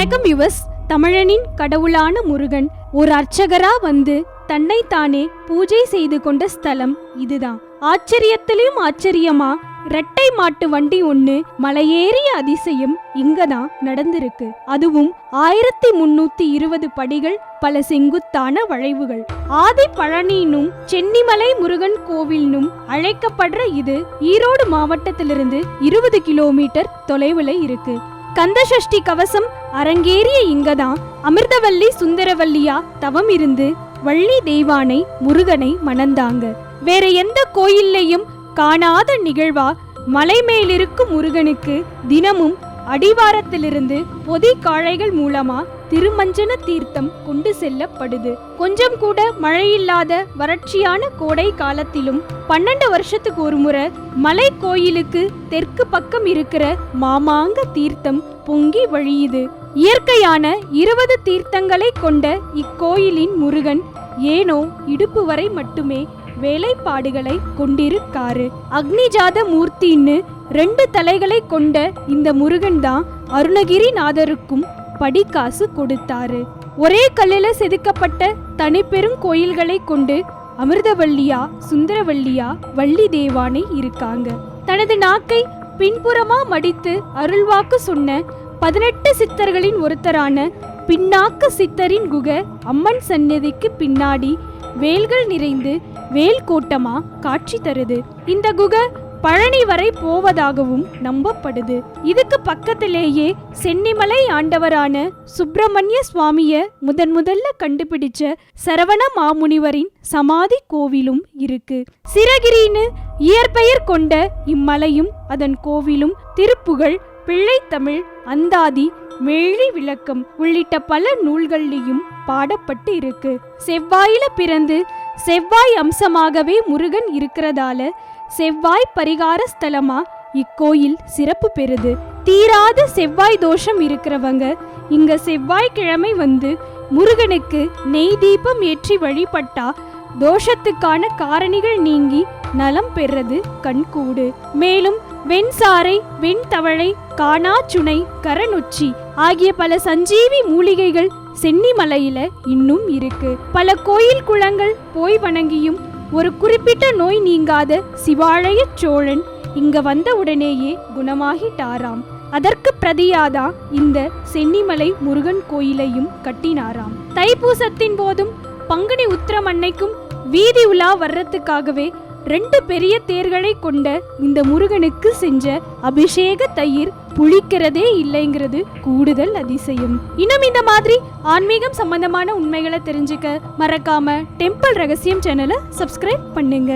வணக்கம் யுவஸ். தமிழனின் கடவுளான முருகன் ஒரு அர்ச்சகரா வந்து தன்னைத்தானே பூஜை செய்து கொண்ட ஸ்தலம் இதுதான். ஆச்சரியத்திலும் ஆச்சரியமா இரட்டை மாட்டு வண்டி ஒண்ணு மலையேறிய அதிசயம் இங்கதான் நடந்திருக்கு. அதுவும் 1320 படிகள், பல செங்குத்தான வளைவுகள். ஆதி பழனினும் சென்னிமலை முருகன் கோவில்னும் அழைக்கப்படுற இது ஈரோடு மாவட்டத்திலிருந்து 20 கிலோமீட்டர் தொலைவுல இருக்கு. கந்தசஷ்டி கவசம் அரங்கேறிய இங்கதான் அமிர்தவல்லி சுந்தரவல்லியா தவம் இருந்து வள்ளி தெய்வானை முருகனை மணந்தாங்க. வேற எந்த கோயில்லையும் காணாத நிகழ்வா மலை மேலிருக்கும் முருகனுக்கு தினமும் அடிவாரத்திலிருந்து பொதி காளைகள் மூலமா திருமஞ்சன தீர்த்தம் கொண்டு செல்லப்படுது. கொஞ்சம் கூட மழையில்லாத வறட்சியான கோடை காலத்திலும் 12 வருஷத்துக்கு ஒரு முறை மலை கோயிலுக்கு தெற்கு பக்கம் இருக்கிற மாமாங்க தீர்த்தம் பொங்கி வழியுது. இயற்கையான 20 தீர்த்தங்களை கொண்ட இக்கோயிலின் முருகன் ஏனோ இடுப்பு வரை மட்டுமே வேலைப்பாடுகளை கொண்டிருக்காரு. அக்னிஜாத மூர்த்தின்னு 2 தலைகளை கொண்ட இந்த முருகன் தான் அருணகிரிநாதருக்கும் படிக்காசு கொடுத்தாரு. ஒரே கல்லில செதுக்கப்பட்ட தனிப்பெரும் கோயில்களை கொண்டு அமிர்தவல்லியா சுந்தரவல்லியா வள்ளி தேவானை இருக்காங்க. தனது நாக்கை பின்புறமா மடித்து அருள்வாக்கு சொன்ன 18 சித்தர்களின் ஒருத்தரான பின்னாக்க சித்தரின் குகை அம்மன் சன்னதிக்கு பின்னாடி வேல்கள் நிறைந்து வேல் கோட்டமா காட்சி தருது. இந்த குகை பழனி வரை போவதாகவும் நம்பப்படுது. இதுக்கு பக்கத்திலேயே சென்னிமலை ஆண்டவரான சுப்பிரமணிய சுவாமிய முதல்ல கண்டுபிடிச்ச சரவண மாமுனிவரின் சமாதி கோவிலும் இருக்கு. சிரகிரின்னு இயற்பெயர் கொண்ட இம்மலையும் அதன் கோவிலும் திருப்புகழ், பிள்ளைத்தமிழ், அந்தாதி, மெழி விளக்கம் உள்ளிட்ட பல நூல்கள்லையும் பாடப்பட்டு இருக்கு. செவ்வாயில பிறந்து செவ்வாய் அம்சமாகவே முருகன் இருக்கிறதால செவ்வாய் பரிகார ஸ்தலமா இக்கோயில் சிறப்பு பெறுது. தீராத செவ்வாய் தோஷம் இருக்கிறவங்க இங்க செவ்வாய்க்கிழமை வந்து முருகனுக்கு நெய் தீபம் ஏற்றி வழிபட்டா தோஷத்துக்கான காரணிகள் நீங்கி நலம் பெறது கண்கூடு. மேலும் வெண்சாரை, வெண்தவளை, காணாச்சுனை, கரநொச்சி ஆகிய பல சஞ்சீவி மூலிகைகள் சென்னிமலையில இன்னும் இருக்கு. பல கோயில் குளங்கள் போய் வணங்கியும் ஒரு குறிப்பிட்ட நோய் நீங்காத சிவாலய சோழன் இங்க வந்த உடனேயே குணமாகிட்டாராம். அதற்கு பிரதியாதான் இந்த சென்னிமலை முருகன் கோயிலையும் கட்டினாராம். தைப்பூசத்தின் போதும் பங்குனி உத்திரம் அன்னைக்கும் வீதி உலா வர்றதுக்காகவே 2 பெரிய தேர்களை கொண்ட இந்த முருகனுக்கு செஞ்ச அபிஷேக தயிர் புளிக்கிறதே இல்லைங்கிறது கூடுதல் அதிசயம். இன்னும் இந்த மாதிரி ஆன்மீகம் சம்பந்தமான உண்மைகளை தெரிஞ்சுக்க மறக்காம டெம்பிள் ரகசியம் சேனலை சப்ஸ்கிரைப் பண்ணுங்க.